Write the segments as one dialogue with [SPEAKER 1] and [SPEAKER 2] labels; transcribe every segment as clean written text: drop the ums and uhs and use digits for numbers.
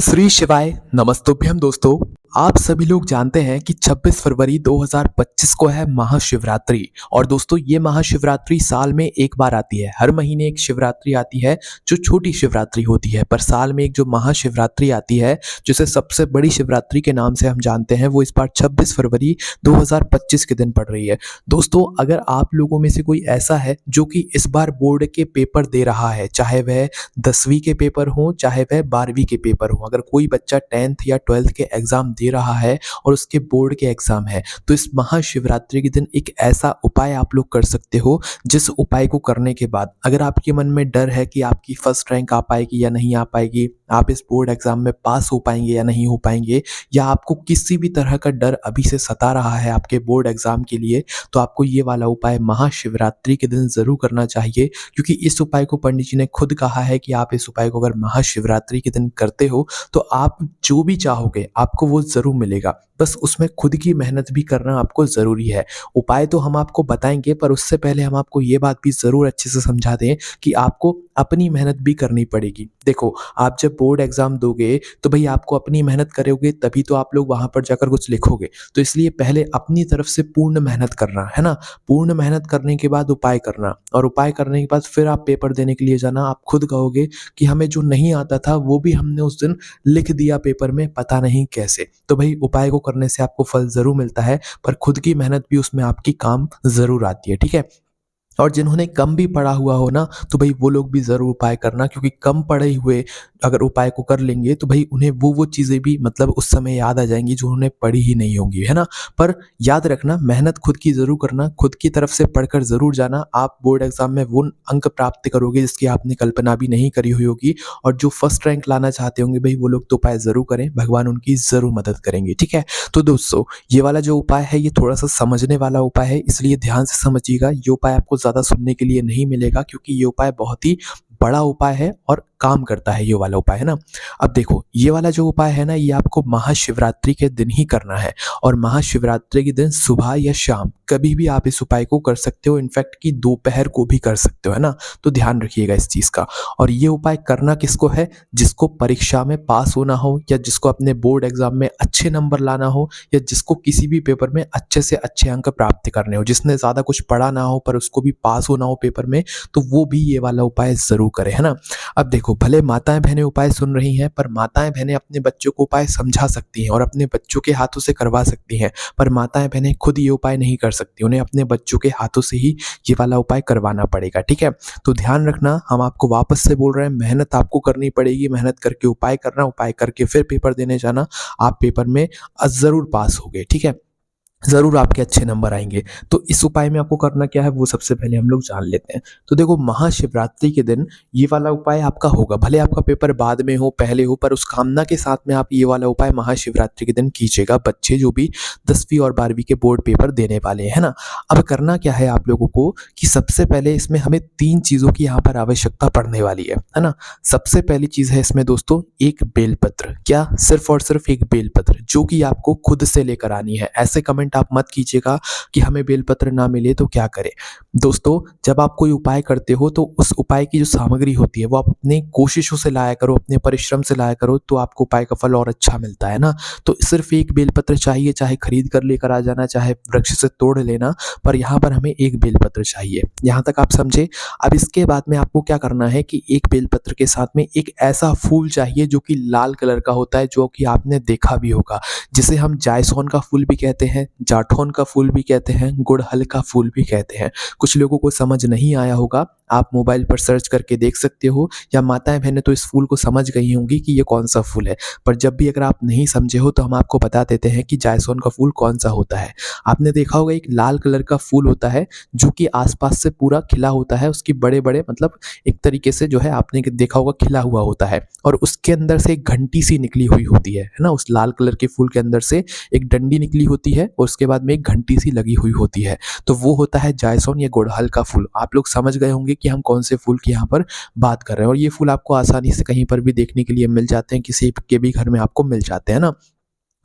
[SPEAKER 1] श्री शिवाय नमस्तुभ्यम दोस्तों। आप सभी लोग जानते हैं कि 26 फरवरी 2025 को है महाशिवरात्रि। और दोस्तों ये महाशिवरात्रि साल में एक बार आती है। हर महीने एक शिवरात्रि आती है जो छोटी शिवरात्रि होती है, पर साल में एक जो महाशिवरात्रि आती है जिसे सबसे बड़ी शिवरात्रि के नाम से हम जानते हैं, वो इस बार 26 फरवरी 2025 के दिन पड़ रही है। दोस्तों अगर आप लोगों में से कोई ऐसा है जो कि इस बार बोर्ड के पेपर दे रहा है, चाहे वह 10वीं के पेपर हो चाहे वह 12वीं के पेपर हो, अगर कोई बच्चा 10th या 12th के एग्जाम दे रहा है और उसके बोर्ड के एग्जाम है, तो इस महाशिवरात्रि के दिन एक ऐसा उपाय आप लोग कर सकते हो जिस उपाय को करने के बाद अगर आपके मन में डर है कि आपकी फर्स्ट रैंक आ पाएगी या नहीं आ पाएगी, आप इस बोर्ड एग्जाम में पास हो पाएंगे या नहीं हो पाएंगे, या आपको किसी भी तरह का डर अभी से सता रहा है आपके बोर्ड एग्जाम के लिए, तो आपको ये वाला उपाय महाशिवरात्रि के दिन जरूर करना चाहिए। क्योंकि इस उपाय को पंडित जी ने खुद कहा है कि आप इस उपाय को अगर महाशिवरात्रि के दिन करते हो तो आप जो भी चाहोगे आपको वो जरूर मिलेगा। बस उसमें खुद की मेहनत भी करना आपको जरूरी है। उपाय तो हम आपको बताएंगे, पर उससे पहले हम आपको ये बात भी जरूर अच्छे से समझा दें कि आपको अपनी मेहनत भी करनी पड़ेगी। देखो, आप जब बोर्ड एग्जाम दोगे तो भाई आपको अपनी मेहनत करोगे तभी तो आप लोग वहां पर जाकर कुछ लिखोगे। तो इसलिए पहले अपनी तरफ से पूर्ण मेहनत करना है ना। पूर्ण मेहनत करने के बाद उपाय करना, और उपाय करने के बाद फिर आप पेपर देने के लिए जाना। आप खुद कहोगे कि हमें जो नहीं आता था वो भी हमने उस दिन लिख दिया पेपर में, पता नहीं कैसे। तो भाई उपाय को करने से आपको फल जरूर मिलता है, पर खुद की मेहनत भी उसमें आपकी काम जरूर आती है, ठीक है। और जिन्होंने कम भी पढ़ा हुआ हो ना, तो भाई वो लोग भी ज़रूर उपाय करना, क्योंकि कम पढ़े हुए अगर उपाय को कर लेंगे तो भाई उन्हें वो चीज़ें भी मतलब उस समय याद आ जाएंगी जो उन्होंने पढ़ी ही नहीं होंगी, है ना। पर याद रखना, मेहनत खुद की ज़रूर करना, खुद की तरफ से पढ़कर ज़रूर जाना। आप बोर्ड एग्जाम में वो अंक प्राप्त करोगे जिसकी आपने कल्पना भी नहीं करी हुई होगी। और जो फर्स्ट रैंक लाना चाहते होंगे भाई वो लोग तो उपाय ज़रूर करें, भगवान उनकी ज़रूर मदद करेंगे, ठीक है। तो दोस्तों ये वाला जो उपाय है ये थोड़ा सा समझने वाला उपाय है, इसलिए ध्यान से समझिएगा। ये उपाय आपको ज़्यादा सुनने के लिए नहीं मिलेगा, क्योंकि ये उपाय बहुत ही बड़ा उपाय है और काम करता है ये वाला उपाय, है ना। अब देखो, ये वाला जो उपाय है ना, ये आपको महाशिवरात्रि के दिन ही करना है। और महाशिवरात्रि के दिन सुबह या शाम कभी भी आप इस उपाय को कर सकते हो, इनफैक्ट कि दोपहर को भी कर सकते हो, है ना। तो ध्यान रखिएगा इस चीज का। और ये उपाय करना किसको है? जिसको परीक्षा में पास होना हो, या जिसको अपने बोर्ड एग्जाम में अच्छे नंबर लाना हो, या जिसको किसी भी पेपर में अच्छे से अच्छे अंक प्राप्त करने हो, जिसने ज्यादा कुछ पढ़ा ना हो पर उसको भी पास होना हो पेपर में, तो वो भी ये वाला उपाय जरूर करे, है ना। अब देखो, भले माताएं बहनें उपाय सुन रही हैं, पर माताएं बहनें अपने बच्चों को उपाय समझा सकती हैं और अपने बच्चों के हाथों से करवा सकती हैं, पर माताएं बहनें खुद ये उपाय नहीं कर सकती। उन्हें अपने बच्चों के हाथों से ही ये वाला उपाय करवाना पड़ेगा, ठीक है। तो ध्यान रखना, हम आपको वापस से बोल रहे हैं, मेहनत आपको करनी पड़ेगी। मेहनत करके उपाय करना, उपाय करके फिर पेपर देने जाना। आप पेपर में जरूर पास होगे, ठीक है, जरूर आपके अच्छे नंबर आएंगे। तो इस उपाय में आपको करना क्या है वो सबसे पहले हम लोग जान लेते हैं। तो देखो, महाशिवरात्रि के दिन ये वाला उपाय आपका होगा, भले आपका पेपर बाद में हो पहले हो, पर उस कामना के साथ में आप ये वाला उपाय महाशिवरात्रि के दिन कीजिएगा, बच्चे जो भी 10वीं और 12वीं के बोर्ड पेपर देने वाले हैं ना। अब करना क्या है आप लोगों को कि सबसे पहले इसमें हमें 3 चीजों की यहाँ पर आवश्यकता पड़ने वाली है ना। सबसे पहली चीज है इसमें दोस्तों एक बेलपत्र। क्या? सिर्फ और सिर्फ एक बेलपत्र, जो कि आपको खुद से लेकर आनी है। ऐसे कमेंट आप मत कीजिएगा कि हमें बेलपत्र ना मिले तो क्या करें। दोस्तों जब आप कोई उपाय करते हो तो उस उपाय की जो सामग्री होती है वो आप अपनी कोशिशों से लाया करो, अपने परिश्रम से लाया करो, तो आपको उपाय का फल और अच्छा मिलता है ना। तो सिर्फ एक बेलपत्र चाहिए, चाहे खरीद कर लेकर आ जाना, चाहे वृक्ष से तोड़ लेना, पर यहाँ पर हमें एक बेलपत्र चाहिए। यहाँ तक आप समझे। अब इसके बाद में आपको क्या करना है कि एक बेलपत्र के साथ में एक ऐसा फूल चाहिए जो कि लाल कलर का होता है, जो कि आपने देखा भी होगा, जिसे हम जायसोन का फूल भी कहते हैं, जाठौन का फूल भी कहते हैं, गुड़हल का फूल भी कहते हैं। कुछ लोगों को समझ नहीं आया होगा, आप मोबाइल पर सर्च करके देख सकते हो, या माताएं बहनें तो इस फूल को समझ गई होंगी कि ये कौन सा फूल है। पर जब भी अगर आप नहीं समझे हो तो हम आपको बता देते हैं कि जायसोन का फूल कौन सा होता है। आपने देखा होगा एक लाल कलर का फूल होता है जो कि आसपास से पूरा खिला होता है, उसकी बड़े बड़े मतलब एक तरीके से जो है आपने देखा होगा खिला हुआ होता है, और उसके अंदर से एक घंटी सी निकली हुई होती है ना। उस लाल कलर के फूल के अंदर से एक डंडी निकली होती है और उसके बाद में एक घंटी सी लगी हुई होती है, तो वो होता है जायसोन या गुड़हल का फूल। आप लोग समझ गए होंगे कि हम कौन से फूल की यहाँ पर बात कर रहे हैं। और ये फूल आपको आसानी से कहीं पर भी देखने के लिए मिल जाते हैं, किसी के भी घर में आपको मिल जाते हैं ना।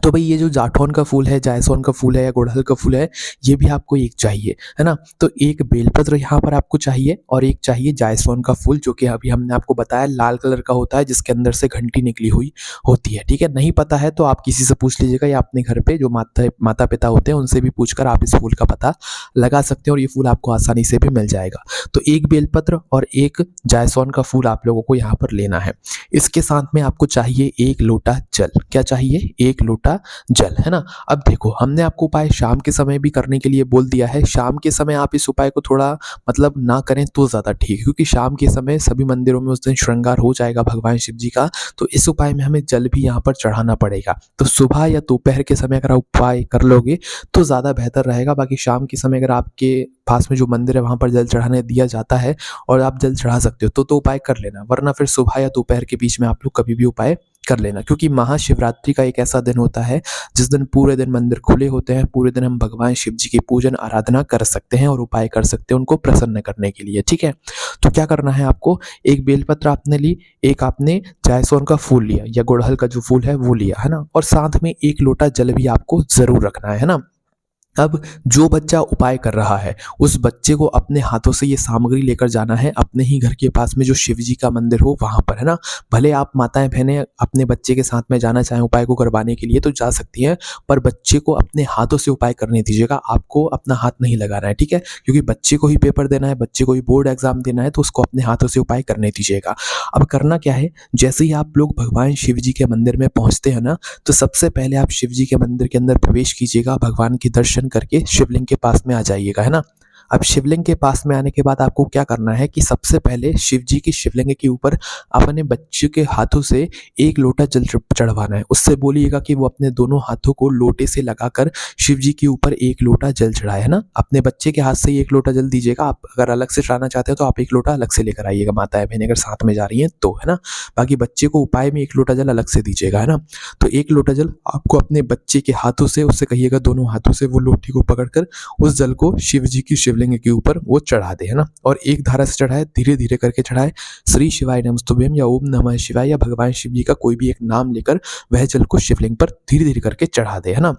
[SPEAKER 1] तो भाई ये जो जाठौन का फूल है, जायसौन का फूल है या गुड़हल का फूल है, ये भी आपको एक चाहिए, है ना? तो एक बेलपत्र यहाँ पर आपको चाहिए और एक चाहिए जायसौन का फूल, जो कि अभी हमने आपको बताया लाल कलर का होता है जिसके अंदर से घंटी निकली हुई होती है, ठीक है? नहीं पता है तो आप किसी से पूछ लीजिएगा या अपने घर पे जो माता-पिता होते हैं उनसे भी पूछकर आप इस फूल का पता लगा सकते हैं और ये फूल आपको आसानी से भी मिल जाएगा। तो एक बेलपत्र और एक जायसौन का फूल आप लोगों को यहाँ पर लेना है। इसके साथ में आपको चाहिए 1 लोटा जल। क्या चाहिए? 1 लोटा जल, है ना? अब देखो हमने आपको उपाय शाम के समय भी करने के लिए बोल दिया है। शाम के समय आप इस उपाय को थोड़ा मतलब ना करें तो ज़्यादा ठीक है, क्योंकि शाम के समय सभी मंदिरों में उस दिन श्रृंगार हो जाएगा भगवान शिव जी का, तो इस उपाय में हमें जल भी यहाँ पर चढ़ाना पड़ेगा। तो सुबह या दोपहर के समय अगर आप उपाय कर लोगे तो ज़्यादा बेहतर रहेगा। बाकी शाम के समय अगर आपके पास में जो मंदिर है वहाँ पर जल चढ़ाने दिया जाता है और आप जल चढ़ा सकते हो तो उपाय कर लेना, वरना फिर सुबह या दोपहर के बीच में आप लोग कभी भी उपाय कर लेना, क्योंकि महाशिवरात्रि का एक ऐसा दिन होता है जिस दिन पूरे दिन मंदिर खुले होते हैं, पूरे दिन हम भगवान शिव जी की पूजन आराधना कर सकते हैं और उपाय कर सकते हैं उनको प्रसन्न करने के लिए, ठीक है? तो क्या करना है आपको, एक बेलपत्र आपने ली, एक आपने जायसौन का फूल लिया या गुड़हल का जो फूल है वो लिया, है ना? और साथ में 1 लोटा जल भी आपको ज़रूर रखना है ना? अब जो बच्चा उपाय कर रहा है उस बच्चे को अपने हाथों से ये सामग्री लेकर जाना है अपने ही घर के पास में जो शिव जी का मंदिर हो वहाँ पर, है ना? भले आप माताएं बहनें अपने बच्चे के साथ में जाना चाहें उपाय को करवाने के लिए तो जा सकती हैं, पर बच्चे को अपने हाथों से उपाय करने दीजिएगा, आपको अपना हाथ नहीं लगाना है, ठीक है? क्योंकि बच्चे को ही पेपर देना है, बच्चे को ही बोर्ड एग्जाम देना है, तो उसको अपने हाथों से उपाय करने दीजिएगा। अब करना क्या है, जैसे ही आप लोग भगवान शिव जी के मंदिर में पहुँचते हैं ना, तो सबसे पहले आप शिव जी के मंदिर के अंदर प्रवेश कीजिएगा, भगवान के दर्शन करके शिवलिंग के पास में आ जाइएगा, है ना? अब शिवलिंग के पास में आने के बाद आपको क्या करना है कि सबसे पहले शिव जी की शिवलिंग के ऊपर अपने बच्चे के हाथों से 1 लोटा जल चढ़वाना है। उससे बोलिएगा कि वो अपने दोनों हाथों को लोटे से लगाकर शिव जी के ऊपर 1 लोटा जल चढ़ाए, है ना? अपने बच्चे के हाथ से ही 1 लोटा जल दीजिएगा। आप अगर अलग से चढ़ाना चाहते हो तो आप 1 लोटा अलग से लेकर आइएगा, माताएं-बहनें अगर साथ में जा रही हैं तो, है ना? बाकी बच्चे को उपाय में 1 लोटा जल अलग से दीजिएगा, है ना? तो 1 लोटा जल आपको अपने बच्चे के हाथों से, उससे कहिएगा दोनों हाथों से वो लोटी को पकड़कर उस जल को शिव जी की शिवलिंग के ऊपर वो चढ़ा दे, है ना? और एक धारा से चढ़ाए, धीरे-धीरे करके चढ़ाए। श्री शिवाय नमस्तुभ्यम या ओम नमः शिवाय या भगवान शिव जी का कोई भी एक नाम लेकर वह जल को शिवलिंग पर धीरे-धीरे करके चढ़ा दे, है ना?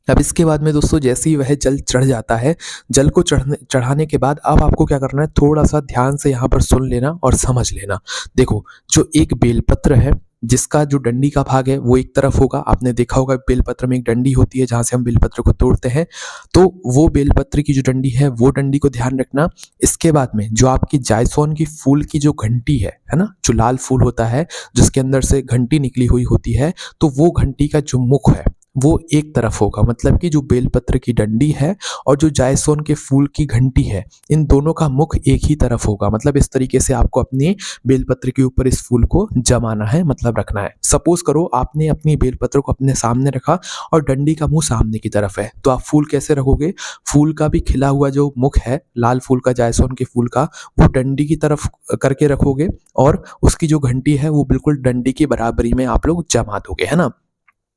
[SPEAKER 1] अब इसके बाद में दोस्तों जैसे ही वह जल चढ़ जाता है, जल को चढ़ाने के बाद अब आपको क्या करना है, थोड़ा-सा ध्यान से यहाँ पर सुन लेना और समझ लेना। देखो, जो एक बेलपत्र है, जिसका जो डंडी का भाग है वो एक तरफ होगा। आपने देखा होगा बेलपत्र में एक डंडी होती है जहाँ से हम बेलपत्र को तोड़ते हैं, तो वो बेलपत्र की जो डंडी है वो डंडी को ध्यान रखना। इसके बाद में जो आपकी जायसौन की फूल की जो घंटी है ना? जो लाल फूल होता है जिसके अंदर से घंटी निकली हुई होती है, तो वो घंटी का जो मुख है वो एक तरफ होगा। मतलब कि जो बेलपत्र की डंडी है और जो जायसौन के फूल की घंटी है, इन दोनों का मुख एक ही तरफ होगा। मतलब इस तरीके से आपको अपने बेलपत्र के ऊपर इस फूल को जमाना है, मतलब रखना है। सपोज करो आपने अपनी बेलपत्र को अपने सामने रखा और डंडी का मुंह सामने की तरफ है, तो आप फूल कैसे रखोगे? फूल का भी खिला हुआ जो मुख है लाल फूल का, जायसौन के फूल का, वो डंडी की तरफ करके रखोगे और उसकी जो घंटी है वो बिल्कुल डंडी की बराबरी में आप लोग जमा दोगे, है ना?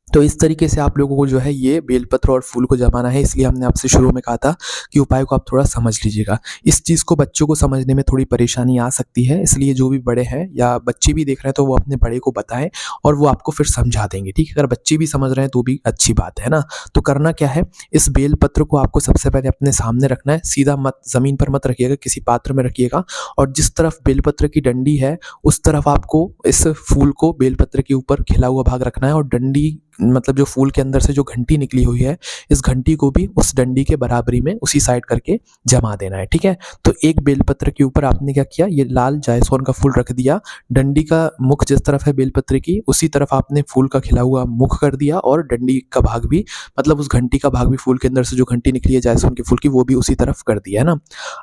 [SPEAKER 1] तो इस तरीके से आप लोगों को जो है ये बेलपत्र और फूल को जमाना है। इसलिए हमने आपसे शुरू में कहा था कि उपाय को आप थोड़ा समझ लीजिएगा। इस चीज़ को बच्चों को समझने में थोड़ी परेशानी आ सकती है, इसलिए जो भी बड़े हैं या बच्चे भी देख रहे हैं तो वो अपने बड़े को बताएं और वो आपको फिर समझा देंगे, ठीक है? अगर बच्चे भी समझ रहे हैं तो भी अच्छी बात है ना? तो करना क्या है, इस बेलपत्र को आपको सबसे पहले अपने सामने रखना है। सीधा मत ज़मीन पर मत रखिएगा, किसी पात्र में रखिएगा और जिस तरफ बेलपत्र की डंडी है उस तरफ आपको इस फूल को बेलपत्र के ऊपर खिला हुआ भाग रखना है और डंडी मतलब जो फूल के अंदर से जो घंटी निकली हुई है, इस घंटी को भी उस डंडी के बराबरी में उसी साइड करके जमा देना है, ठीक है? तो एक बेलपत्र के ऊपर आपने क्या किया, ये लाल जायसौन का फूल रख दिया, डंडी का मुख जिस तरफ है बेलपत्र की उसी तरफ आपने फूल का खिला हुआ मुख कर दिया और डंडी का भाग भी, मतलब उस घंटी का भाग भी, फूल के अंदर से जो घंटी निकली है जायसौन के फूल की, वो भी उसी तरफ कर दिया, है ना?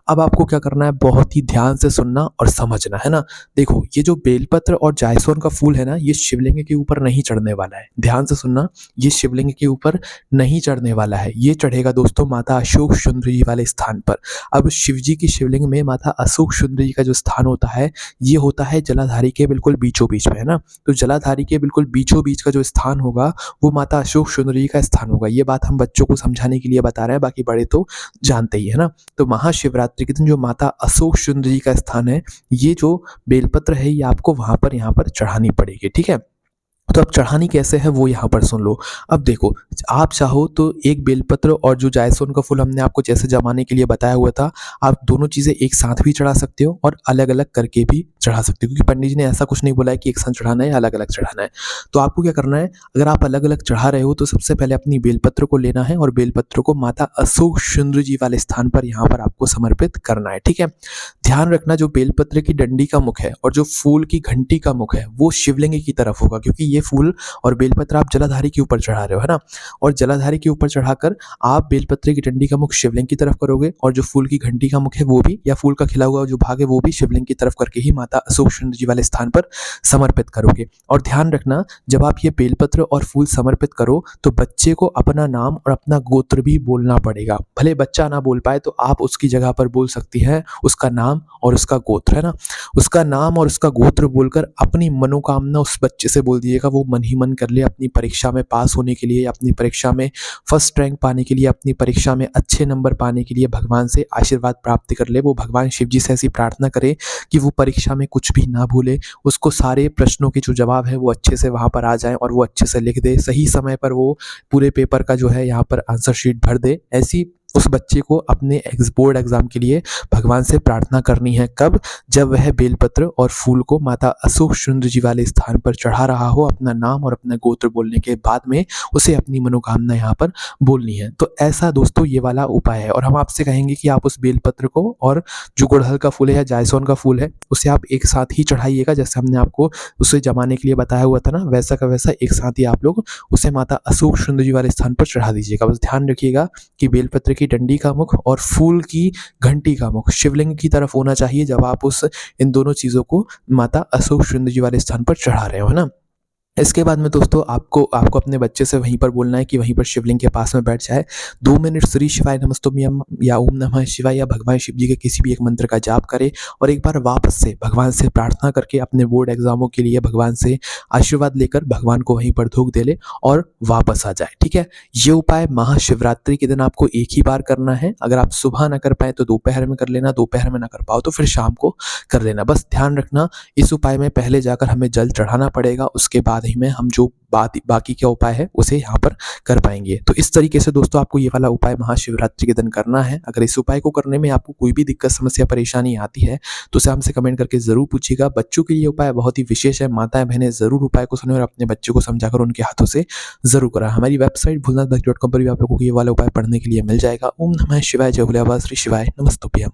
[SPEAKER 1] अब आपको क्या करना है, बहुत ही ध्यान से सुनना और समझना, है ना? देखो, ये जो बेलपत्र और जायसौन का फूल है ना, ये शिवलिंग के ऊपर नहीं चढ़ने वाला है। ध्यान से सुनना, ये शिवलिंग के ऊपर नहीं चढ़ने वाला है, ये चढ़ेगा दोस्तों माता अशोक सुंदरी जी वाले स्थान पर। अब शिव जी की शिवलिंग में माता अशोक सुंदरी जी का जो स्थान होता है, ये होता है जलाधारी के बिल्कुल बीचों बीच में, है ना? तो जलाधारी के बिल्कुल बीचों बीच का जो स्थान होगा वो माता अशोक सुंदरी जी का स्थान होगा। ये बात हम बच्चों को समझाने के लिए बता रहे हैं, बाकी बड़े तो जानते ही है ना? तो महाशिवरात्रि के दिन जो माता अशोक सुंदरी जी का स्थान है, ये जो बेलपत्र है ये आपको वहां पर यहाँ पर चढ़ानी पड़ेगी, ठीक है? तो अब चढ़ानी कैसे है वो यहाँ पर सुन लो। अब देखो, आप चाहो तो एक बेलपत्र और जो जायसोन का फूल हमने आपको जैसे जमाने के लिए बताया हुआ था, आप दोनों चीज़ें एक साथ भी चढ़ा सकते हो और अलग-अलग करके भी चढ़ा सकते हो, क्योंकि पंडित जी ने ऐसा कुछ नहीं बोला है कि एक साथ चढ़ाना है या अलग-अलग चढ़ाना है। तो आपको क्या करना है, अगर आप अलग-अलग चढ़ा रहे हो तो सबसे पहले अपनी बेलपत्र को लेना है और बेलपत्र को माता अशोक सुंदर जी वाले स्थान पर यहाँ पर आपको समर्पित करना है, ठीक है? ध्यान रखना, जो बेलपत्र की डंडी का मुख है और जो फूल की घंटी का मुख है वो शिवलिंग की तरफ होगा, क्योंकि ये फूल और बेलपत्र आप जलाधारी के ऊपर चढ़ा रहे हो, है ना? और जलाधारी के ऊपर चढ़ाकर आप बेलपत्र की डंडी का मुख शिवलिंग की तरफ करोगे और जो फूल की घंटी का मुख है वो भी, या फूल का खिला हुआ जो भाग है वो भी शिवलिंग की तरफ करके ही माता अशोक सुंदर जी वाले स्थान पर समर्पित करोगे। और ध्यान रखना, जब आप ये बेलपत्र और फूल समर्पित करो तो बच्चे को अपना नाम और अपना गोत्र भी बोलना पड़ेगा। भले बच्चा ना बोल पाए तो आप उसकी जगह पर बोल सकती हैं उसका नाम और उसका गोत्र, है ना? उसका नाम और उसका गोत्र बोलकर अपनी मनोकामना उस बच्चे से बोल दीजिएगा, वो मन ही मन कर ले, अपनी परीक्षा में पास होने के लिए, अपनी परीक्षा में फर्स्ट रैंक पाने के लिए, अपनी परीक्षा में अच्छे नंबर पाने के लिए भगवान से आशीर्वाद प्राप्त कर ले। वो भगवान शिव जी से ऐसी प्रार्थना करे कि वो परीक्षा में कुछ भी ना भूले, उसको सारे प्रश्नों के जो जवाब है वो अच्छे से वहाँ पर आ जाए और वो अच्छे से लिख दे, सही समय पर वो पूरे पेपर का जो है यहाँ पर आंसर शीट भर दे। ऐसी उस बच्चे को अपने बोर्ड एग्जाम के लिए भगवान से प्रार्थना करनी है। कब? जब वह बेलपत्र और फूल को माता अशोक सुंदर जी वाले स्थान पर चढ़ा रहा हो, अपना नाम और अपना गोत्र बोलने के बाद में उसे अपनी मनोकामना यहाँ पर बोलनी है। तो ऐसा दोस्तों ये वाला उपाय है, और हम आपसे कहेंगे कि आप उस बेलपत्र को और जो गुड़हल का फूल है या जायसोन का फूल है उसे आप एक साथ ही चढ़ाइएगा, जैसे हमने आपको उसे जमाने के लिए बताया हुआ था ना, वैसा का वैसा एक साथ ही आप लोग उसे माता अशोक सुंदर जी वाले स्थान पर चढ़ा दीजिएगा। बस ध्यान रखिएगा कि बेलपत्र की डंडी का मुख और फूल की घंटी का मुख शिवलिंग की तरफ होना चाहिए जब आप उस इन दोनों चीज़ों को माता अशोक सुंदर जी वाले स्थान पर चढ़ा रहे हो, है ना? इसके बाद में दोस्तों आपको आपको अपने बच्चे से वहीं पर बोलना है कि वहीं पर शिवलिंग के पास में बैठ जाए। 2 मिनट श्री शिवाय नमस्तुभ्यम या ओम नमः शिवाय या भगवान शिव जी के किसी भी एक मंत्र का जाप करे और एक बार वापस से भगवान से प्रार्थना करके अपने बोर्ड एग्जामों के लिए भगवान से आशीर्वाद लेकर भगवान को वहीं पर धूप दे ले और वापस आ जाए, ठीक है? ये उपाय महाशिवरात्रि के दिन आपको एक ही बार करना है। अगर आप सुबह ना कर पाए तो दोपहर में कर लेना, दोपहर में ना कर पाओ तो फिर शाम को कर लेना। बस ध्यान रखना, इस उपाय में पहले जाकर हमें जल चढ़ाना पड़ेगा, उसके बाद ही में हम जो बाकी का उपाय है उसे यहाँ पर कर पाएंगे। तो इस तरीके से दोस्तों आपको ये वाला उपाय महाशिवरात्रि के दिन करना है। अगर इस उपाय को करने में आपको कोई भी दिक्कत, समस्या, परेशानी आती है तो उसे हमसे कमेंट करके जरूर पूछिएगा। बच्चों के लिए उपाय बहुत ही विशेष है, माताएं बहनें जरूर उपाय को सुने और अपने बच्चों को समझाकर उनके हाथों से जरूर करा। हमारी वेबसाइट भोलेनाथभक्त.com पर भी आप लोगों को ये वाला उपाय पढ़ने के लिए मिल जाएगा। ओम नमः शिवाय, जय भोले बाबा, श्री शिवाय नमस्तुभ्यम।